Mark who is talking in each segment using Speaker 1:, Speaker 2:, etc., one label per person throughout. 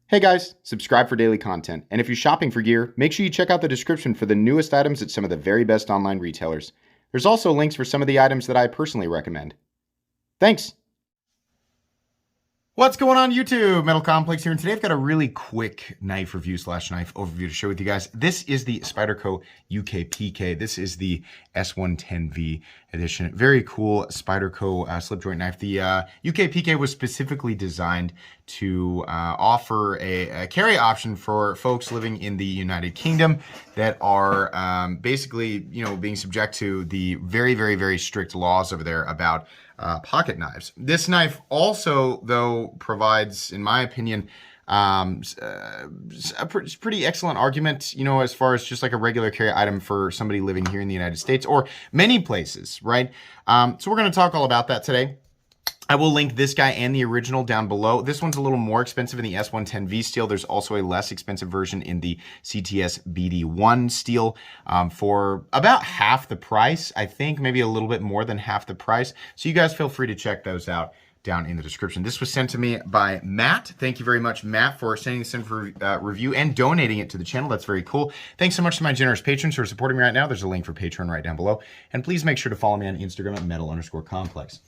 Speaker 1: Hey guys, subscribe for daily content. And if you're shopping for gear, make sure you check out the description for the newest items at some of the very best online retailers. There's also links for some of the items that I personally recommend. Thanks!
Speaker 2: What's going on YouTube? Metal Complex here, and today I've got a really quick knife review slash knife overview to share with you guys. This is the Spyderco UKPK. This is the S110V edition. Very cool Spyderco slip joint knife. The UKPK was specifically designed to offer a carry option for folks living in the United Kingdom that are basically, being subject to the very strict laws over there about pocket knives. This knife also, though, provides, in my opinion, a pretty excellent argument, as far as just like a regular carry item for somebody living here in the United States or many places, right? So we're going to talk all about that today. I will link this guy and the original down below. This one's a little more expensive in the S110V steel. There's also a less expensive version in the CTS BD1 steel for about half the price. I think maybe a little bit more than half the price. So you guys feel free to check those out down in the description. This was sent to me by Matt. Thank you very much, Matt, for sending this in for review and donating it to the channel. That's very cool. Thanks so much to my generous patrons who are supporting me right now. There's a link for Patreon right down below. And please make sure to follow me on Instagram at metal_complex.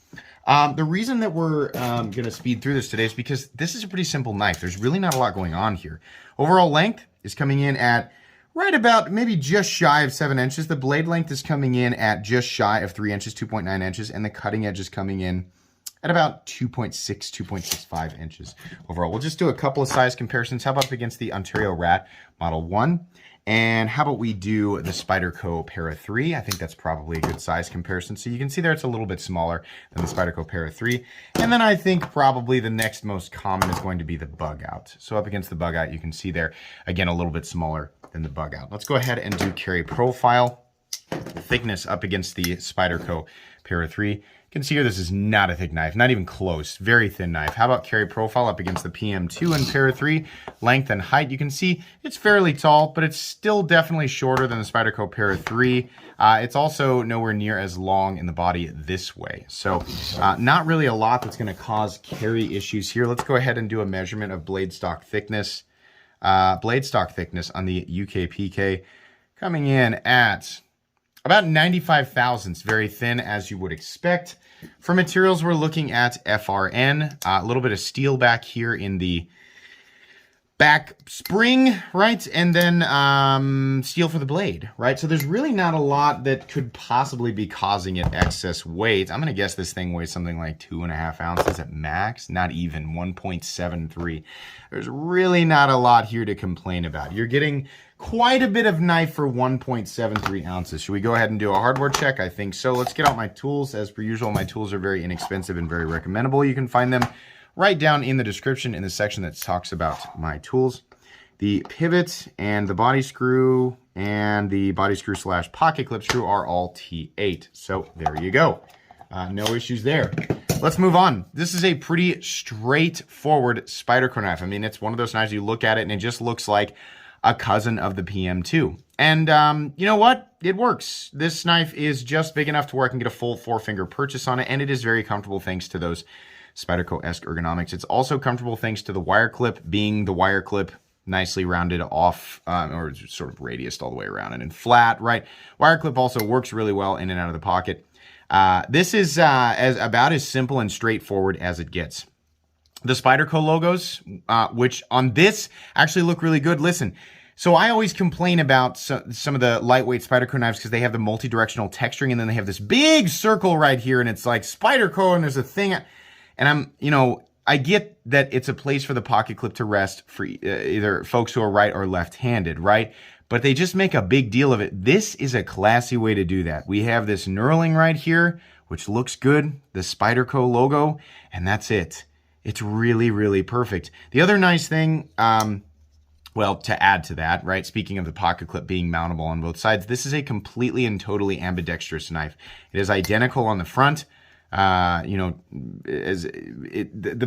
Speaker 2: The reason that we're going to speed through this today is because this is a pretty simple knife. There's really not a lot going on here. Overall length is coming in at right about maybe just shy of 7 inches. The blade length is coming in at just shy of 3 inches, 2.9 inches, and the cutting edge is coming in at about 2.6, 2.65 inches overall. We'll just do a couple of size comparisons. How about up against the Ontario Rat Model 1? And how about we do the Spyderco Para 3? I think that's probably a good size comparison. So you can see there it's a little bit smaller than the Spyderco Para 3. And then I think probably the next most common is going to be the Bug Out. So up against the Bug Out, you can see there, again, a little bit smaller than the Bug Out. Let's go ahead and do carry profile. Thickness up against the Spyderco Para 3. You can see here this is not a thick knife, not even close, very thin knife. How about carry profile up against the PM2 and Para 3? Length and height, you can see it's fairly tall, but it's still definitely shorter than the Spyderco Para 3. It's also nowhere near as long in the body this way. So not really a lot that's going to cause carry issues here. Let's go ahead and do a measurement of blade stock thickness. Blade stock thickness on the UKPK coming in at about 95 thousandths, very thin as you would expect. For materials, we're looking at FRN, a little bit of steel back here in the back spring, right? And then steel for the blade, right? So there's really not a lot that could possibly be causing it excess weight. I'm gonna guess this thing weighs something like 2.5 ounces at max, not even 1.73. There's really not a lot here to complain about. You're getting quite a bit of knife for 1.73 ounces. Should we go ahead and do a hardware check? I think so. Let's get out my tools. As per usual, my tools are very inexpensive and very recommendable. You can find them right down in the description in the section that talks about my tools. The pivot and the body screw and the body screw slash pocket clip screw are all T8. So there you go. No issues there. Let's move on. This is a pretty straightforward Spyderco knife. I mean, it's one of those knives you look at it and it just looks like a cousin of the PM2. And you know what? It works. This knife is just big enough to where I can get a full 4-finger purchase on it, and it is very comfortable thanks to those Spyderco-esque ergonomics. It's also comfortable thanks to the wire clip being the wire clip nicely rounded off, or sort of radiused all the way around and flat, right? Wire clip also works really well in and out of the pocket. This is about as simple and straightforward as it gets. The Spyderco logos, which on this actually look really good. Listen, so I always complain about some of the lightweight Spyderco knives because they have the multi-directional texturing, and then they have this big circle right here, and it's like Spyderco, and there's a thing, and I get that it's a place for the pocket clip to rest for either folks who are right or left-handed, right? But they just make a big deal of it. This is a classy way to do that. We have this knurling right here, which looks good, the Spyderco logo, and that's it. It's really perfect. The other nice thing, well, to add to that, right, speaking of the pocket clip being mountable on both sides, this is a completely and totally ambidextrous knife. It is identical on the front. The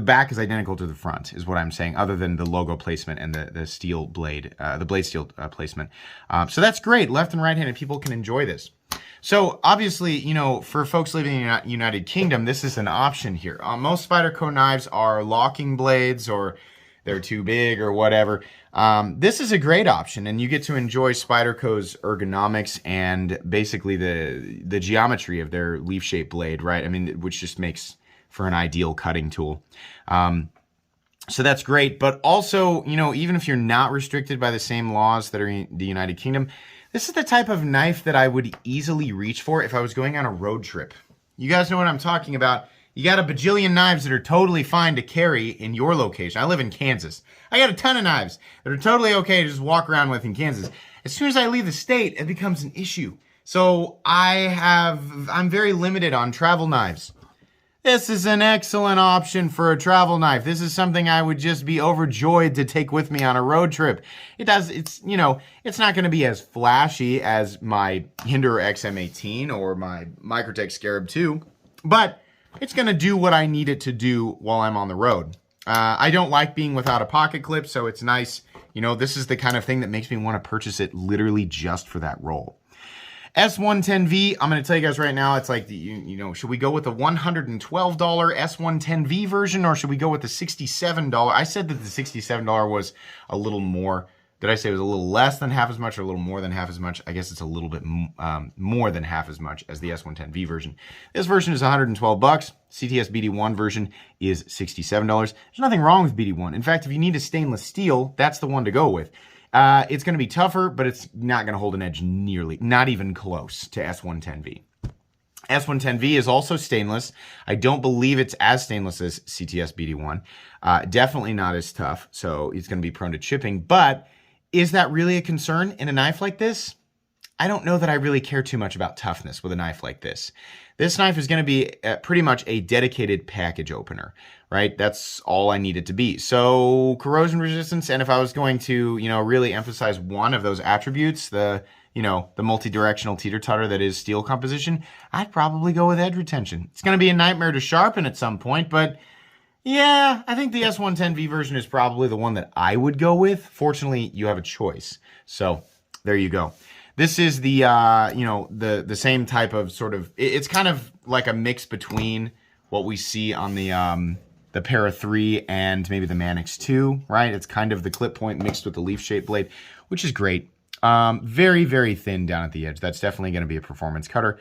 Speaker 2: back is identical to the front, is what I'm saying, other than the logo placement and the steel blade, the blade steel placement. So that's great. Left and right-handed people can enjoy this. So obviously, for folks living in the United Kingdom, this is an option here. Most Spyderco knives are locking blades or they're too big or whatever. This is a great option, and you get to enjoy Spyderco's ergonomics and basically the geometry of their leaf-shaped blade, right? I mean, which just makes for an ideal cutting tool. So that's great, but also, you know, even if you're not restricted by the same laws that are in the United Kingdom, this is the type of knife that I would easily reach for if I was going on a road trip. You guys know what I'm talking about. You got a bajillion knives that are totally fine to carry in your location. I live in Kansas. I got a ton of knives that are totally okay to just walk around with in Kansas. As soon as I leave the state, it becomes an issue. So I'm very limited on travel knives. This is an excellent option for a travel knife. This is something I would just be overjoyed to take with me on a road trip. It's not going to be as flashy as my Hinder XM18 or my Microtech Scarab 2, but it's going to do what I need it to do while I'm on the road. I don't like being without a pocket clip, so it's nice. You know, this is the kind of thing that makes me want to purchase it literally just for that role. S110V, I'm going to tell you guys right now, it's like, should we go with the $112 S110V version, or should we go with the $67? I said that the $67 was a little more. Did I say it was a little less than half as much or a little more than half as much? I guess it's a little bit more than half as much as the S110V version. This version is $112. CTS BD1 version is $67. There's nothing wrong with BD1. In fact, if you need a stainless steel, that's the one to go with. It's going to be tougher, but it's not going to hold an edge nearly, not even close to S110V. S110V is also stainless. I don't believe it's as stainless as CTS BD1. Definitely not as tough, so it's going to be prone to chipping. But is that really a concern in a knife like this? I don't know that I really care too much about toughness with a knife like this. This knife is going to be pretty much a dedicated package opener, right? That's all I need it to be. So corrosion resistance, and if I was going to, really emphasize one of those attributes, the multi-directional teeter-totter that is steel composition, I'd probably go with edge retention. It's going to be a nightmare to sharpen at some point, but yeah, I think the S110V version is probably the one that I would go with. Fortunately, you have a choice. So there you go. This is the the same type of sort of, it's kind of like a mix between what we see on the Para 3 and maybe the Manix 2, right? It's kind of the clip point mixed with the leaf-shaped blade, which is great. Very, very thin down at the edge. That's definitely going to be a performance cutter.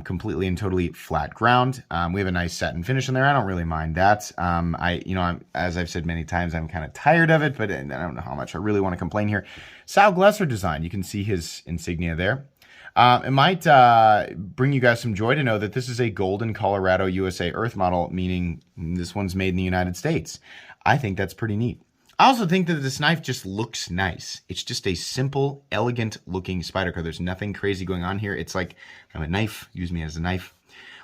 Speaker 2: Completely and totally flat ground. We have a nice satin finish in there. I don't really mind that. As I've said many times, I'm kind of tired of it, but I don't know how much I really want to complain here. Sal Glesser design. You can see his insignia there. It might bring you guys some joy to know that this is a Golden Colorado USA Earth model, meaning this one's made in the United States. I think that's pretty neat. I also think that this knife just looks nice. It's just a simple, elegant looking Spyderco. There's nothing crazy going on here. It's like, I'm a knife, use me as a knife.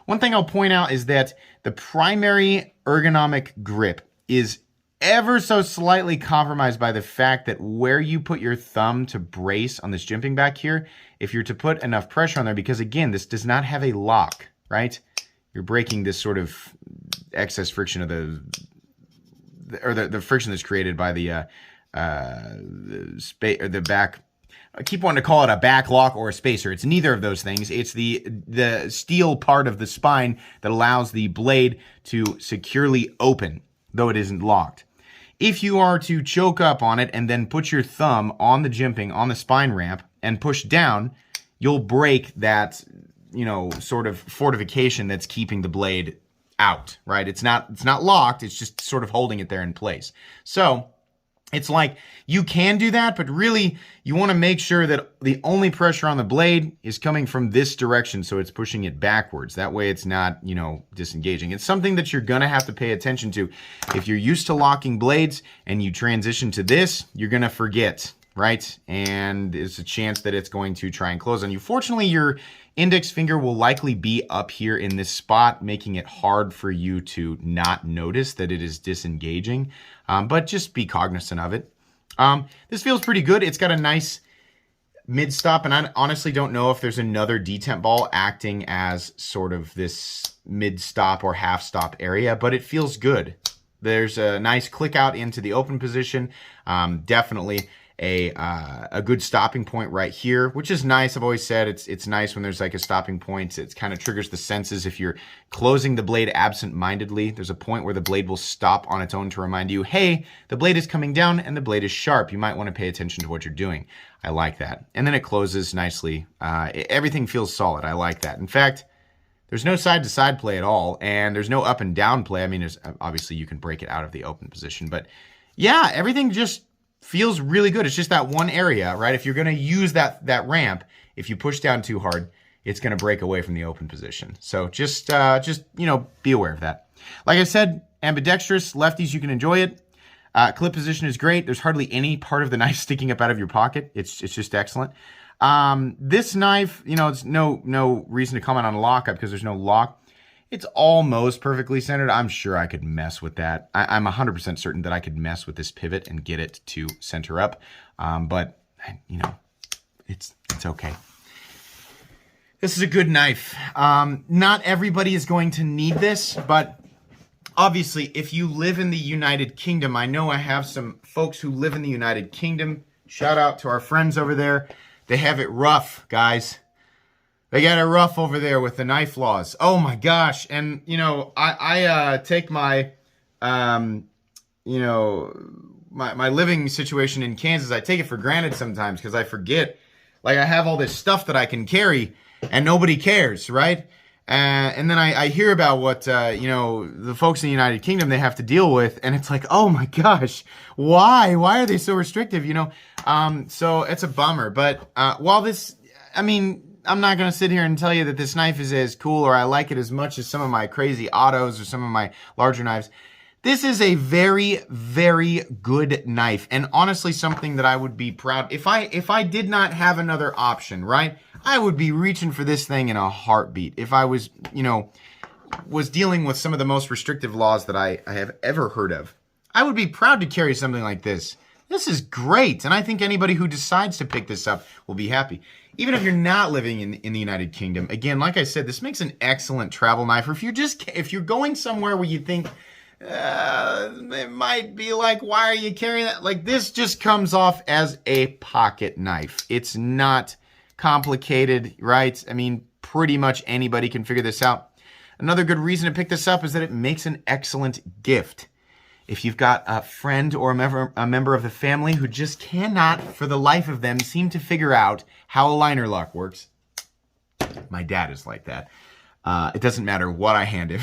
Speaker 2: One thing I'll point out is that the primary ergonomic grip is ever so slightly compromised by the fact that where you put your thumb to brace on this jimping back here, if you're to put enough pressure on there, because again, this does not have a lock, right? You're breaking this sort of excess friction of the friction that's created by the back. I keep wanting to call it a back lock or a spacer. It's neither of those things. It's the steel part of the spine that allows the blade to securely open, though it isn't locked. If you are to choke up on it and then put your thumb on the jimping, on the spine ramp, and push down, you'll break that, sort of fortification that's keeping the blade out, right? It's not locked. It's just sort of holding it there in place. So it's like you can do that, but really you want to make sure that the only pressure on the blade is coming from this direction, so it's pushing it backwards. That way it's not, disengaging. It's something that you're going to have to pay attention to. If you're used to locking blades and you transition to this, you're going to forget, right? And there's a chance that it's going to try and close on you. Fortunately, your index finger will likely be up here in this spot, making it hard for you to not notice that it is disengaging, but just be cognizant of it. This feels pretty good. It's got a nice mid-stop, and I honestly don't know if there's another detent ball acting as sort of this mid-stop or half-stop area, but it feels good. There's a nice click out into the open position. Definitely a good stopping point right here, which is nice. I've always said it's nice when there's like a stopping point. It kind of triggers the senses. If you're closing the blade absent-mindedly, there's a point where the blade will stop on its own to remind you, hey, the blade is coming down and the blade is sharp. You might want to pay attention to what you're doing. I like that. And then it closes nicely. Everything feels solid. I like that. In fact, there's no side-to-side play at all, and there's no up and down play. I mean, obviously you can break it out of the open position, but yeah, everything just feels really good. It's just that one area, right? If you're going to use that ramp, if you push down too hard, it's going to break away from the open position. So just be aware of that. Like I said, ambidextrous, lefties, you can enjoy it. Clip position is great. There's hardly any part of the knife sticking up out of your pocket. It's just excellent. This knife, it's no reason to comment on lockup because there's no lock. It's almost perfectly centered. I'm sure I could mess with that. I'm 100% certain that I could mess with this pivot and get it to center up. But it's okay. This is a good knife. Not everybody is going to need this, but obviously if you live in the United Kingdom, I know I have some folks who live in the United Kingdom. Shout out to our friends over there. They have it rough, guys. They got it rough over there with the knife laws. Oh my gosh. And, I take my, my living situation in Kansas, I take it for granted sometimes because I forget, like I have all this stuff that I can carry and nobody cares, right? And then I hear about what, the folks in the United Kingdom, they have to deal with. And it's like, oh my gosh, why? Why are they so restrictive, So it's a bummer. But while this, I'm not going to sit here and tell you that this knife is as cool or I like it as much as some of my crazy autos or some of my larger knives. This is a very, very good knife. And honestly, something that I would be proud. If I did not have another option, right? I would be reaching for this thing in a heartbeat. If I was, was dealing with some of the most restrictive laws that I have ever heard of, I would be proud to carry something like this. This is great. And I think anybody who decides to pick this up will be happy. Even if you're not living in the United Kingdom, again, like I said, this makes an excellent travel knife. Or if you're going somewhere where you think it might be like, why are you carrying that? Like this just comes off as a pocket knife. It's not complicated, right? Pretty much anybody can figure this out. Another good reason to pick this up is that it makes an excellent gift. If you've got a friend or a member of the family who just cannot, for the life of them, seem to figure out how a liner lock works. My dad is like that. It doesn't matter what I hand him.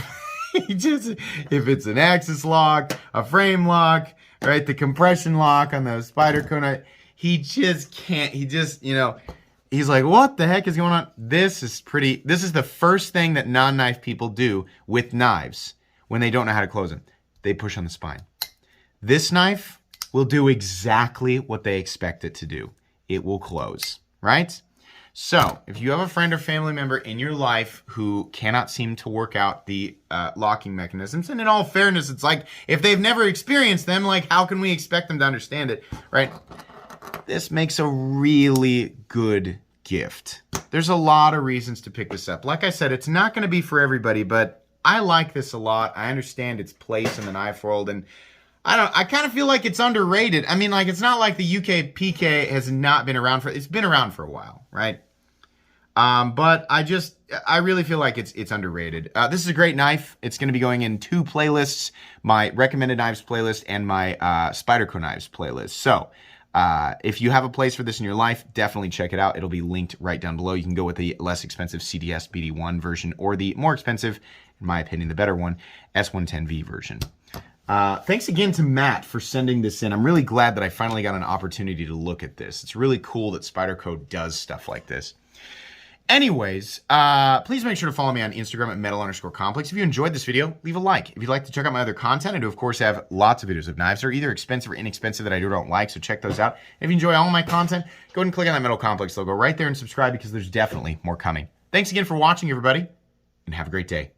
Speaker 2: If it's an axis lock, a frame lock, right, the compression lock on the Spyderco knife, he just can't. He's like, what the heck is going on? This is the first thing that non-knife people do with knives when they don't know how to close them. They push on the spine. This knife will do exactly what they expect it to do. It will close, right? So if you have a friend or family member in your life who cannot seem to work out the locking mechanisms, and in all fairness, it's like, if they've never experienced them, like how can we expect them to understand it, right? This makes a really good gift. There's a lot of reasons to pick this up. Like I said, it's not going to be for everybody, but I like this a lot. I understand its place in the knife world, and I kind of feel like it's underrated. It's not like the UKPK has not been around it's been around for a while, right? But I really feel like it's underrated. This is a great knife. It's going to be going in 2 playlists, my recommended knives playlist and my Spyderco knives playlist. So if you have a place for this in your life, definitely check it out. It'll be linked right down below. You can go with the less expensive CDS BD1 version or the more expensive, in my opinion, the better one, S110V version. Thanks again to Matt for sending this in. I'm really glad that I finally got an opportunity to look at this. It's really cool that Spyderco does stuff like this. Anyways, please make sure to follow me on Instagram at metal_complex. If you enjoyed this video, leave a like. If you'd like to check out my other content, I do, of course, have lots of videos of knives. They're either expensive or inexpensive that I don't like, so check those out. If you enjoy all my content, go ahead and click on that Metal Complex logo right there and subscribe because there's definitely more coming. Thanks again for watching, everybody, and have a great day.